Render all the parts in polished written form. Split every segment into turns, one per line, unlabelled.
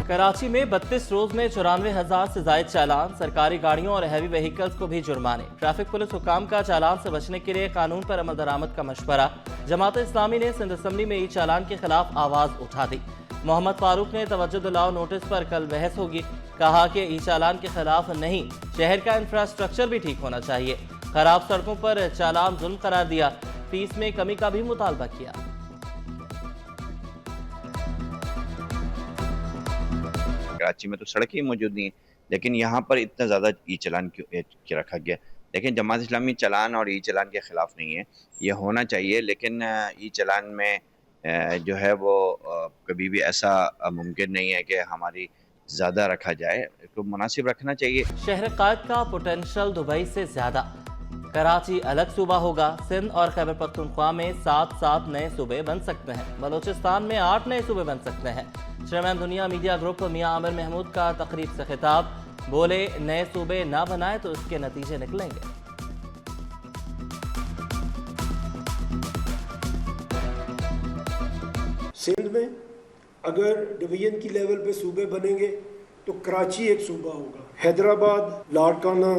कराची में 32 रोज में 94,000 से जायद चालान, सरकारी गाड़ियों और हैवी व्हीकल्स को भी जुर्माने। ट्रैफिक पुलिस हुकाम का चालान से बचने के लिए कानून पर अमल दरामद का मशवरा। जमात इस्लामी ने सिंध असम्बली में ई चालान के खिलाफ आवाज उठा दी। मोहम्मद फारूक ने तवज्जो दिलाओ नोटिस पर कल बहस होगी। कहा कि ई चालान के खिलाफ नहीं, शहर का इंफ्रास्ट्रक्चर भी ठीक होना चाहिए। खराब सड़कों पर चालान जुल्म करार दिया। फीस में कमी का भी मुतालबा किया।
कराची में तो सड़कें मौजूद नहीं है, लेकिन यहाँ पर इतना ज़्यादा ई चलान क्यों रखा गया। लेकिन जमात इस्लामी चलान और ई चलान के ख़िलाफ़ नहीं है, ये होना चाहिए। लेकिन ई चलान में जो है वो कभी भी ऐसा मुमकिन नहीं है कि हमारी ज़्यादा रखा जाए, इसको मुनासिब रखना चाहिए।
शहर कायद का पोटेंशल दुबई से ज़्यादा। कराची अलग सूबा होगा। सिंध और खैबर पख्तूनख्वा में 7 नए सूबे बन सकते हैं। बलोचिस्तान में 8 नए सूबे बन सकते हैं। चेयरमैन दुनिया मीडिया ग्रुप मियां आमिर महमूद का तकरीब से खिताब। बोले, नए सूबे ना बनाए तो इसके नतीजे निकलेंगे।
सिंध में अगर डिवीजन की लेवल पे सूबे बनेंगे तो कराची एक सूबा होगा। हैदराबाद, लाड़काना,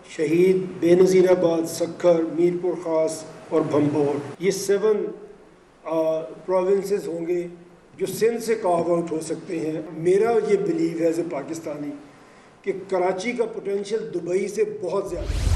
शहीद, बेनज़ीराबाद, सक्खर, मीरपुर खास और भंभौर, ये 7 प्रोविंसेस होंगे जो सिंध से कार्व आउट हो सकते हैं। मेरा ये बिलीव है एज ए पाकिस्तानी कि कराची का पोटेंशियल दुबई से बहुत ज़्यादा है।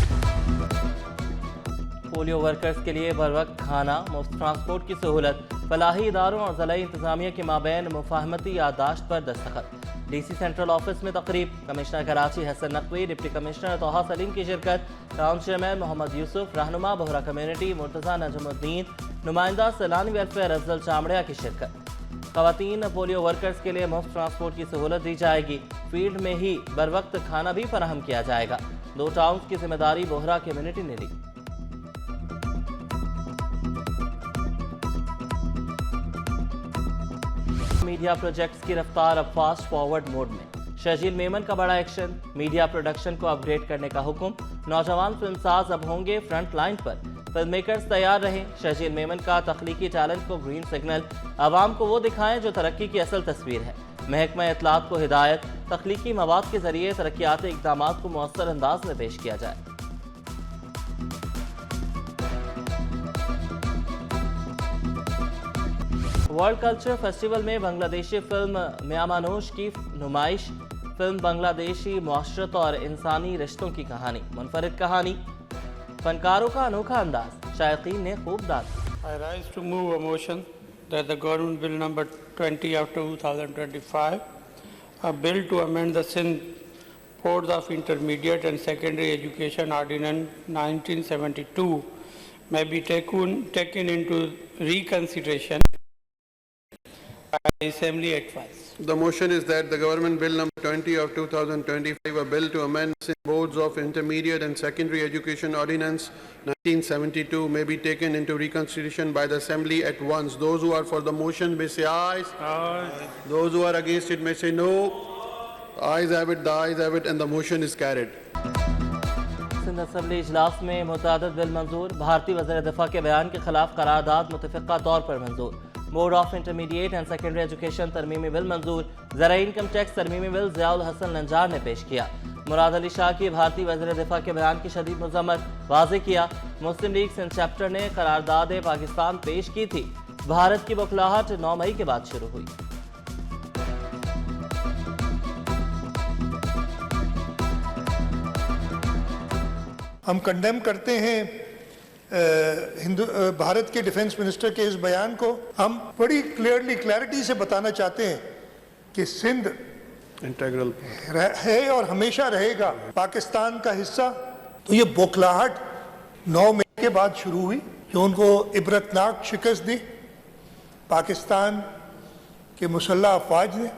पोलियो वर्कर्स के लिए बर वक्त खाना, मुफ्त ट्रांसपोर्ट की सहूलत, फलाही इदारों और ज़िला इंतज़ामिया के माबैन मुफाहमती याददाश्त पर दस्तखत। डीसी सेंट्रल ऑफिस में तकरीब। Commissioner Karachi Hasan Naqvi, deputy commissioner Taha Saleem की शिरकत। टाउन चेयरमैन मोहम्मद यूसुफ, रहनुमा बोहरा कम्युनिटी मुर्तज़ा नजमुद्दीन, नुमाइंदा सैलानी वेलफेयर अफजल चामड़िया की शिरकत। ख़वातीन पोलियो वर्कर्स के लिए मुफ्त ट्रांसपोर्ट की सहूलत दी जाएगी। फील्ड में ही बर वक्त खाना भी फराहम किया जाएगा। 2 टाउन्स की जिम्मेदारी बोहरा कम्युनिटी ने ली। मीडिया प्रोजेक्ट्स की रफ्तार अब फास्ट फॉरवर्ड मोड में। शर्जील मेमन का बड़ा एक्शन। मीडिया प्रोडक्शन को अपग्रेड करने का हुक्म। नौजवान फिल्मसाज अब होंगे फ्रंट लाइन पर। फिल्म मेकर्स तैयार रहें। शर्जील मेमन का तख्लीकी टैलेंट को ग्रीन सिग्नल। आवाम को वो दिखाएं जो तरक्की की असल तस्वीर है। महकमा इत्तलात को हिदायत, तख्लीकी मवाद के जरिए तरक्याती इक़दामात को मौसर अंदाज में पेश किया जाए। वर्ल्ड कल्चर फेस्टिवल में बांग्लादेशी फिल्म म्यामानोश की नुमाइश। फिल्म बांग्लादेशी मुआशरत और इंसानी रिश्तों की कहानी, मुनफरिद कहानी, फनकारों का अनोखा अंदाज, शायकीन ने खूब दाद।
I rise to move a motion that the Government Bill number 20 of 2025, a bill to amend the Sindh Boards of Intermediate and Secondary Education Ordinance 1972 may be taken into reconsideration by the Assembly at once.
The motion is that the Government Bill number 20 of 2025, a bill to amend the Boards of Intermediate and Secondary Education Ordinance 1972 may be taken into reconsideration by the Assembly at once. Those who are for the motion may say aye.
Aye.
Those who are against it may say no. The ayes have it, the ayes have it, and the motion is carried.
Sindh assembly इजलास में मुतअद्दिद bill मंजूर। भारतीय वज़ीर दिफा के बयान के खिलाफ करारदाद मुतफ़िक़ा तौर पर मंजूर। Board of intermediate and secondary education तरमीमी बिल मंजूर। ज़रा इनकम टैक्स तरमीमी बिल ज़ियाउल हसन लंजार ने पेश किया। मुराद अली शाह की भारतीय वज़ीर दिफा के बयान की शदीद मज़म्मत, वाज़ेह किया मुस्लिम लीग सिंध चैप्टर ने करारदाद पाकिस्तान पेश की थी। भारत की बौखलाहट 9 मई के बाद शुरू हुई।
हम कंडेम करते हैं भारत के डिफेंस मिनिस्टर के इस बयान को। हम बड़ी क्लैरिटी से बताना चाहते हैं कि सिंध
इंटीग्रल
है और हमेशा रहेगा पाकिस्तान का हिस्सा। तो ये बौखलाहट 9 मई के बाद शुरू हुई जो उनको इबरतनाक शिकस्त दी पाकिस्तान के मुसल्लह अफवाज ने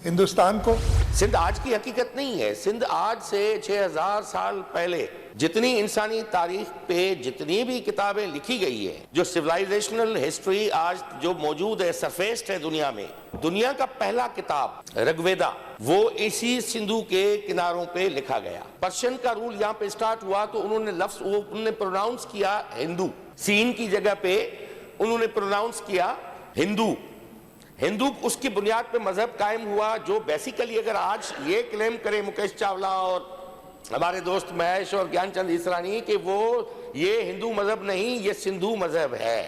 हिंदुस्तान को।
सिंध आज की हकीकत नहीं है। सिंध आज से 6000 साल पहले जितनी इंसानी तारीख पे जितनी भी किताबें लिखी गई है, जो सिविलाइजेशनल हिस्ट्री आज जो मौजूद है, सरफेस्ड है दुनिया में, दुनिया का पहला किताब ऋग्वेदा वो इसी सिंधु के किनारों पे लिखा गया। पर्शियन का रूल यहाँ पे स्टार्ट हुआ तो उन्होंने लफ्ज उन्होंने प्रोनाउंस किया हिंदू। सीन की जगह पे उन्होंने प्रोनाउंस किया हिंदू। ہندو اس کی بنیاد پہ مذہب قائم ہوا جو بیسیکلی اگر آج یہ کلیم کرے مکیش چاولہ اور ہمارے دوست مہیش اور گیان چند اسرانی کہ وہ یہ ہندو مذہب نہیں یہ سندھو مذہب ہے.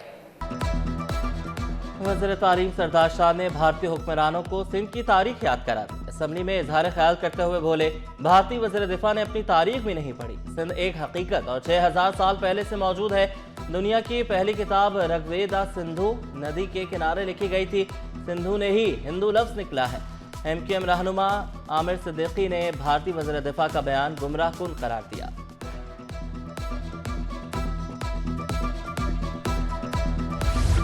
وزیر تعلیم سردار شاہ نے بھارتی حکمرانوں کو سندھ کی تاریخ یاد کرا دی. اسمبلی میں اظہار خیال کرتے ہوئے بولے بھارتی وزیر دفاع نے اپنی تاریخ بھی نہیں پڑھی. سندھ ایک حقیقت اور 6000 سال پہلے سے موجود ہے. دنیا کی پہلی کتاب رگ ویدا سندھو ندی کے کنارے لکھی گئی تھی. سندھو نے ہی ہندو لفظ نکلا ہے. ایم کیو ایم رہنما عامر صدیقی نے بھارتی وزیر دفاع کا بیان گمراہ کن قرار دیا.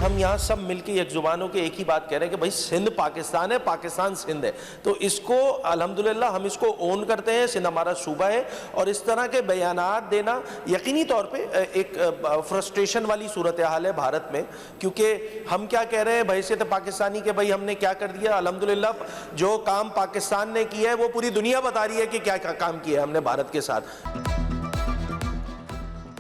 ہم یہاں سب مل کے ایک زبانوں کے ایک ہی بات کہہ رہے ہیں کہ بھائی سندھ پاکستان ہے, پاکستان سندھ ہے. تو اس کو الحمدللہ ہم اس کو اون کرتے ہیں, سندھ ہمارا صوبہ ہے. اور اس طرح کے بیانات دینا یقینی طور پہ ایک فرسٹریشن والی صورتحال ہے بھارت میں, کیونکہ ہم کیا کہہ رہے ہیں بحیثیت پاکستانی کہ بھائی ہم نے کیا کر دیا. الحمدللہ جو کام پاکستان نے کیا ہے وہ پوری دنیا بتا رہی ہے کہ کیا کام کیا ہے ہم نے بھارت کے ساتھ.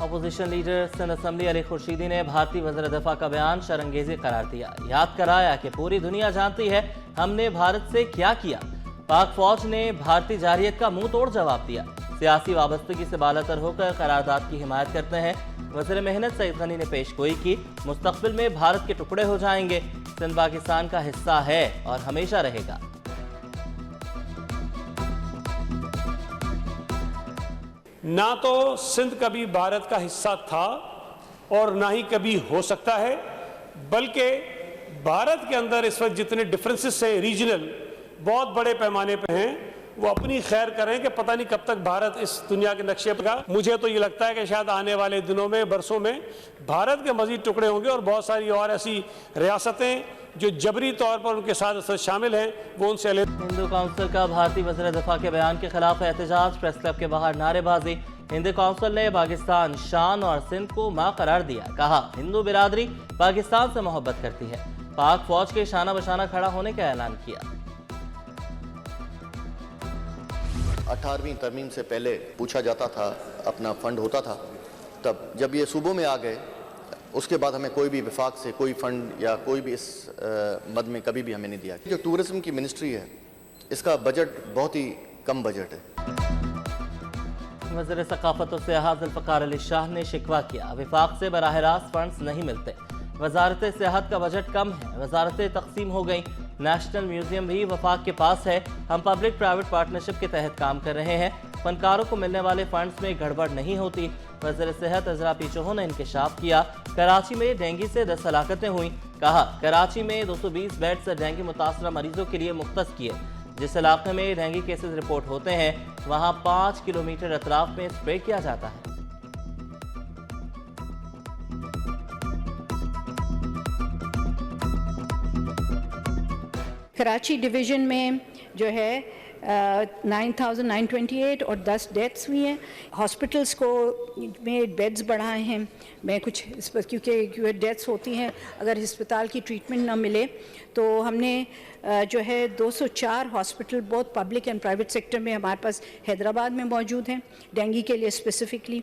اپوزیشن لیڈر سندھ اسمبلی علی خورشیدی نے بھارتی وزیر دفاع کا بیان شرمگیزی قرار دیا. یاد کرایا کہ پوری دنیا جانتی ہے ہم نے بھارت سے کیا کیا. پاک فوج نے بھارتی جارحیت کا منہ توڑ جواب دیا. سیاسی وابستگی سے بالاتر ہو کر قرارداد کی حمایت کرتے ہیں. وزیر محنت سعید غنی نے پیش گوئی کی مستقبل میں بھارت کے ٹکڑے ہو جائیں گے. سندھ پاکستان کا حصہ ہے اور ہمیشہ رہے گا.
نہ تو سندھ کبھی بھارت کا حصہ تھا اور نہ ہی کبھی ہو سکتا ہے, بلکہ بھارت کے اندر اس وقت جتنے ڈفرینسز سے ریجنل بہت بڑے پیمانے پہ ہیں وہ اپنی خیر کریں کہ پتہ نہیں کب تک بھارت اس دنیا کے نقشے پہ گا. مجھے تو یہ لگتا ہے کہ شاید آنے والے دنوں میں برسوں میں بھارت کے مزید ٹکڑے ہوں گے اور بہت ساری اور ایسی ریاستیں جو جبری طور پر ان کے ساتھ شامل ہیں وہ ان سے
ہندو کونسل کا بھارتی وزیر دفاع کے بیان کے خلاف احتجاج. پریس کلب کے باہر نعرے بازی. ہندو کونسل نے پاکستان شان اور سندھ کو ماں قرار دیا. کہا ہندو برادری پاکستان سے محبت کرتی ہے. پاک فوج کے شانہ بشانہ کھڑا ہونے کا اعلان کیا.
18ویں ترمیم سے پہلے پوچھا جاتا تھا, اپنا فنڈ ہوتا تھا, تب جب یہ صوبوں میں آ گئے اس کے بعد ہمیں کوئی بھی وفاق سے کوئی فنڈ یا کوئی بھی اس مد میں کبھی بھی ہمیں نہیں دیا. جو ٹورزم کی منسٹری ہے اس کا بجٹ بہت ہی کم بجٹ ہے.
وزیر ثقافت و سیاحت ذوالفقار علی شاہ نے شکوہ کیا وفاق سے براہ راست فنڈز نہیں ملتے. وزارت سیاحت کا بجٹ کم ہے, وزارتیں تقسیم ہو گئیں. نیشنل میوزیم بھی وفاق کے پاس ہے. ہم پبلک پرائیویٹ پارٹنرشپ کے تحت کام کر رہے ہیں. فنکاروں کو ملنے والے فنڈز میں گڑبڑ نہیں ہوتی. وزیر صحت عزرا پی چوہو نے انکشاف کیا. کراچی میں ڈینگی سے 10 ہلاکتیں ہوئیں. کہا کراچی میں 220 بیڈز ڈینگی متاثرہ مریضوں کے لیے مختص کیے. جس علاقے میں ڈینگی کیسز رپورٹ ہوتے ہیں وہاں 5 کلومیٹر اطراف میں اسپرے کیا جاتا ہے.
کراچی ڈویژن میں جو ہے 9,928 اور 10 ڈیتھس ہوئی ہیں. ہاسپٹلس کو میں بیڈز بڑھائے ہیں. میں کچھ اس پر کیونکہ ڈیتھس ہوتی ہیں اگر ہسپتال کی ٹریٹمنٹ نہ ملے تو ہم نے جو ہے 204 ہاسپٹل بہت پبلک اینڈ پرائیویٹ سیکٹر میں ہمارے پاس حیدرآباد میں موجود ہیں ڈینگی کے لیے اسپیسیفکلی,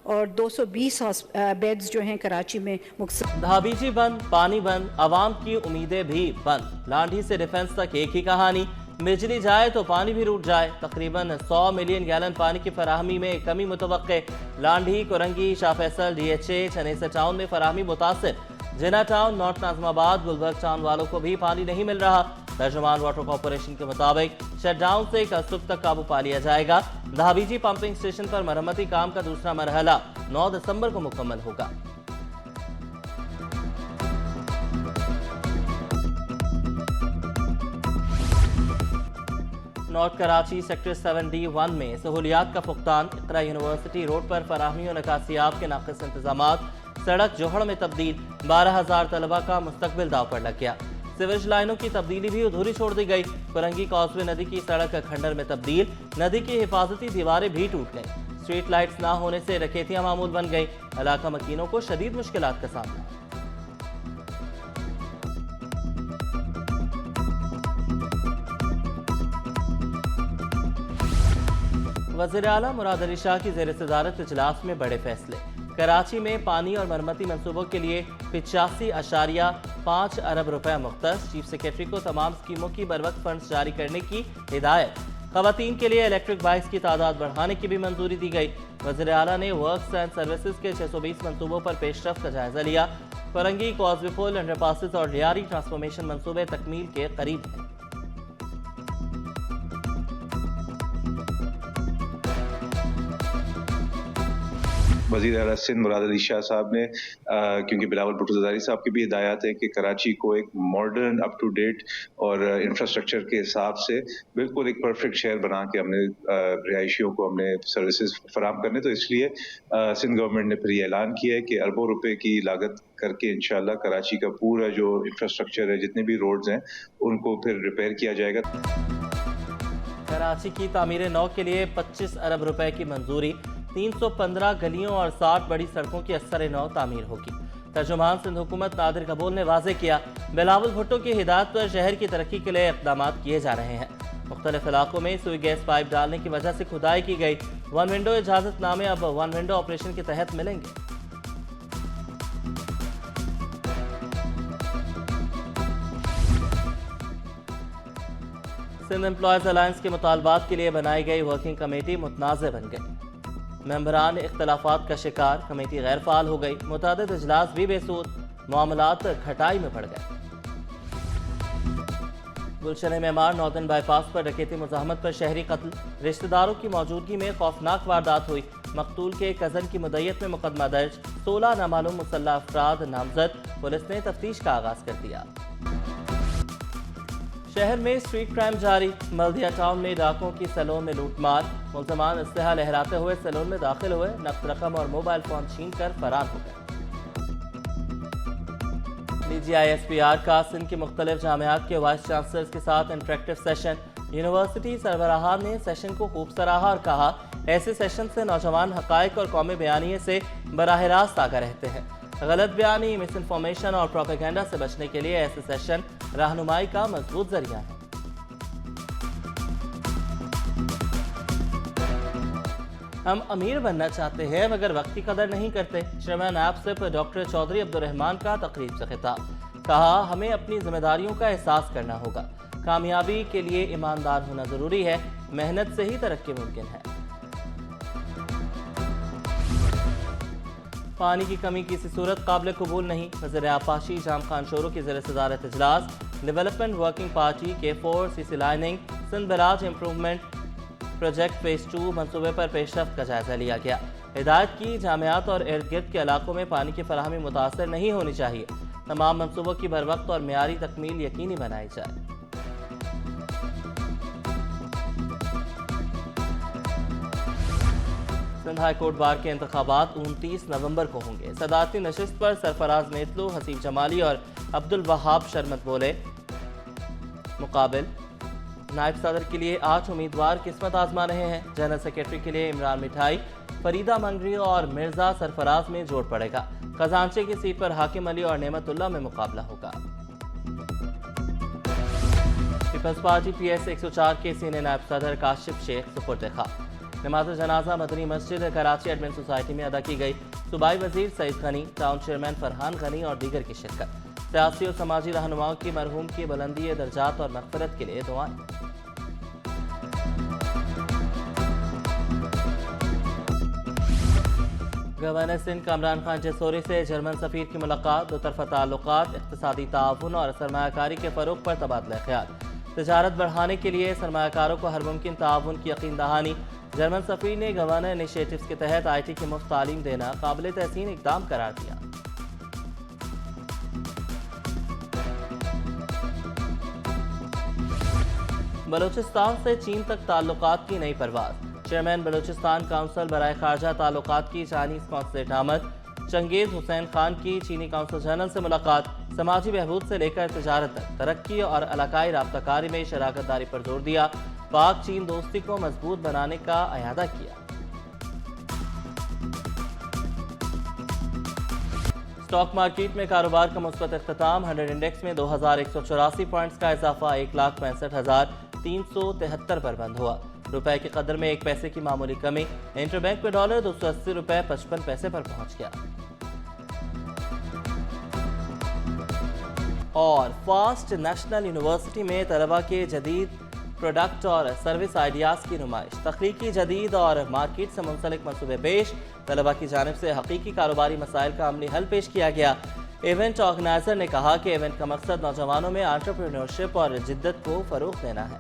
اور 220 بیڈز جو ہیں کراچی میں مختصر.
دھابیجی بند, پانی بند, عوام کی امیدیں بھی بند. لانڈھی سے ڈیفنس تک ایک ہی کہانی. بجلی جائے تو پانی بھی روٹ جائے. تقریباً 100 ملین گیلن پانی کی فراہمی میں کمی متوقع. Landhi, Korangi, Shah Faisal, D H A, Chanesar town میں فراہمی متاثر. جناح ٹاؤن, نارتھ ناظم آباد, گلبرگ ٹاؤن والوں کو بھی پانی نہیں مل رہا. ترجمان واٹر کارپوریشن کے مطابق شٹ ڈاؤن سے کل صبح تک قابو پا لیا جائے گا. دھابیجی پمپنگ اسٹیشن پر مرمتی کام کا دوسرا مرحلہ 9 دسمبر کو مکمل ہوگا. نارتھ کراچی سیکٹر 7D1 میں سہولیات کا فقدان. اقرا یونیورسٹی روڈ پر فراہمی و نکاسیاب کے ناقص انتظامات. سڑک جوہڑ میں تبدیل. 12,000 طلبہ کا مستقبل داؤ پر لگ گیا. سیویج لائنوں کی تبدیلی بھی ادھوری چھوڑ دی گئی. کورنگی کازوے ندی کی سڑک کھنڈر میں تبدیل. ندی کی حفاظتی دیواریں بھی ٹوٹ گئیں. اسٹریٹ لائٹس نہ ہونے سے رکیتیاں معمول بن گئی. علاقہ مکینوں کو شدید مشکلات کا سامنا. وزیر اعلیٰ مراد علی شاہ کی زیر صدارت اجلاس میں بڑے فیصلے. कराची में पानी और मरम्मती मंसूबों के लिए 85.5 अरब रुपए मुख्तस। चीफ सेक्रेटरी को तमाम स्कीमों की बरवक्त फंड्स जारी करने की हिदायत। खवातीन के लिए इलेक्ट्रिक बाइक्स की तादाद बढ़ाने की भी मंजूरी दी गई। वज़ीर आला ने वर्क्स एंड सर्विसेज के 620 मंसूबों पर पेशरफ्त का जायजा लिया। फरंगी, कॉजवे पुल, अंडरपासेस और लियारी ट्रांसफॉर्मेशन मंसूबे तकमील के करीब हैं।
वज़ीर आला सिंध मुराद अली शाह साहब ने क्योंकि बिलावल भुट्टो ज़रदारी साहब की भी हिदायत है कि कराची को एक मॉडर्न अप टू डेट और इंफ्रास्ट्रक्चर के हिसाब से बिल्कुल एक परफेक्ट शहर बना के हमने रिहायशियों को हमने सर्विसेज फराहम करने, तो इसलिए सिंध गवर्नमेंट ने फिर ये ऐलान किया है कि अरबों रुपए की लागत करके इंशाल्लाह कराची का पूरा जो इंफ्रास्ट्रक्चर है, जितने भी रोड्स हैं, उनको फिर रिपेयर किया जाएगा।
कराची की तामीर नौ के लिए 25 अरब रुपए की मंजूरी। 315 गलियों और 60 बड़ी सड़कों की असर नौ तामीर होगी। तर्जुमान सिंध हुकूमत नादिर कबूल ने वाजे किया, बिलावल भुट्टो की हिदायत पर शहर की तरक्की के लिए इक़दाम किए जा रहे हैं। मुख्तलिफ इलाकों में सुई गैस पाइप डालने की वजह से खुदाई की गई। वन विंडो इजाज़तनामे अब वन विंडो ऑपरेशन के तहत मिलेंगे। सिंध एम्प्लॉयज़ अलायंस के मुतालबात के लिए बनाई गई वर्किंग कमेटी मुतनाज़ बन गई। मेंबरान इख्तलाफात का शिकार, कमेटी गैर फाल हो गई। मुतादिद इजलास भी बेसूद, मामलात खटाई में पड़ गए। गुलशन मेमार नॉर्दर्न बाईपास पर डकैती मुज़ाहमत पर शहरी कत्ल। रिश्तेदारों की मौजूदगी में खौफनाक वारदात हुई। मकतूल के कज़न की मुद्दत में मुकदमा दर्ज। 16 नामालूम मुसल्लह अफराद नामजद। पुलिस ने तफ्तीश का आगाज कर दिया। शहर में स्ट्रीट क्राइम जारी। मल्दिया टाउन में डाकों की सैलून में लूटमार। मुल्ज़मान इस्तेहा लहराते हुए सैलून में दाखिल हुए, नकद रकम और मोबाइल फोन छीन कर फरार हो गए। DGISPR का सिंध की मुख्तलिफ जामियात के वाइस चांसलर्स के साथ इंटरेक्टिव सेशन। यूनिवर्सिटी सरबराहान ने सेशन को खूब सराहा और कहा, ऐसे सेशन से नौजवान हक़ाइक़ और कौमी बयानिए से बराह रास्त आगा रहते हैं। गलत बयानी, मिस इन्फॉर्मेशन और प्रोपेगेंडा से बचने के लिए ऐसे सेशन रहनुमाई का मजबूत जरिया है। हम अमीर बनना चाहते हैं मगर वक्त की कदर नहीं करते। चेयरमैन एप्सिप डॉक्टर चौधरी अब्दुर्रहमान का तकरीब से खिताब। कहा, हमें अपनी जिम्मेदारियों का एहसास करना होगा। कामयाबी के लिए ईमानदार होना जरूरी है। मेहनत से ही तरक्की मुमकिन है। पानी की कमी की सूरत काबिल कबूल नहीं। वज़ीर आपाशी जाम खान शोरो की ज़ेर सदारत इजलास। Development working party K4 CC lining Sindh barrage improvement project phase 2 मंसूबे पर पेशरफ्त का जायजा लिया गया। हिदायत की, जामियात और इर्द गिर्द के इलाकों में पानी की फराहमी मुतासर नहीं होनी चाहिए। तमाम मंसूबों की बरवक्त और मेयारी तकमील यकीनी बनाई जाए। सिंध हाई कोर्ट बार के इंतखाबात 29 नवंबर को होंगे। सदारती नशिस्त पर सरफराज नेतलू, हसीब जमाली और अब्दुल वहाब शरमत बोले। मुकाबिल नायब सदर के लिए 8 उम्मीदवार किस्मत आजमा रहे हैं। जनरल सेक्रेटरी के लिए इमरान मिठाई, फरीदा मंगरी और मिर्जा सरफराज में जोड़ पड़ेगा। खजांचे की सीट पर हाकिम अली और नेमतुल्लाह में मुकाबला होगा। पीपल्स पार्टी PS 104 के सीनियर नायब सदर काशिफ शेख सुपुर्द खाक। नमाज जनाजा मदनी मस्जिद कराची एडमिन सोसाइटी में अदा की गई। सूबाई वजीर सईद गनी, टाउन चेयरमैन फरहान गनी और दीगर की शिरकत। सियासी और समाजी रहनुमाओं की मरहूम की बुलंदी दर्जात और मग़फ़िरत के लिए दुआएं। गवर्नर सिंध कामरान खान जसोरी से जर्मन सफ़ीर की मुलाकात। दो तरफ़ा ताल्लुकात, इक़्तिसादी ताउन और सरमायाकारी के फ़रोग़ पर तबादला ख्याल। तजारत बढ़ाने के लिए सरमायाकारों को हर मुमकिन ताउन की यकीन दहानी। जर्मन सफ़ीर ने गवर्नर इनिशिएटिव्स के तहत IT की मुफ्त तालीम देना काबिल तहसीन इक़दाम करार दिया। बलूचिस्तान से चीन तक ताल्लुकात की नई परवाज़। चेयरमैन बलूचिस्तान काउंसिल बराए खारजा ताल्लुकात की चाइनीज़ कौंसलेट आमद। चंगेज़ हुसैन खान की चीनी काउंसिल जनरल से मुलाकात। समाजी बहबूद से लेकर तजारत तक तरक्की और इलाकाई राब्ताकारी में शराकत दारी पर जोर दिया। पाक चीन दोस्ती को मजबूत बनाने का अयादा किया। स्टॉक मार्केट में कारोबार का मुस्बत इख्तिताम। 100 इंडेक्स में 2184 पॉइंट्स का इजाफा 1,65,373 पर बंद हुआ। रुपए की कदर में 1 पैसे की मामूली कमी। इंटरबैंक में डॉलर 280 रुपए 55 पैसे पर पहुंच गया। और फास्ट नेशनल यूनिवर्सिटी में तलबा के जदीद प्रोडक्ट और सर्विस आइडियाज़ की नुमाइश, तख्लीकी जदीद और मार्केट से मुंसलिक मंसूबे पेश, तलबा की जानिब से हकीकी कारोबारी मसाइल का अमली हल पेश किया गया। इवेंट ऑर्गेनाइजर ने कहा कि इवेंट का मकसद नौजवानों में एंटरप्रेन्योरशिप और जिद्दत को फ़रोग़ देना है।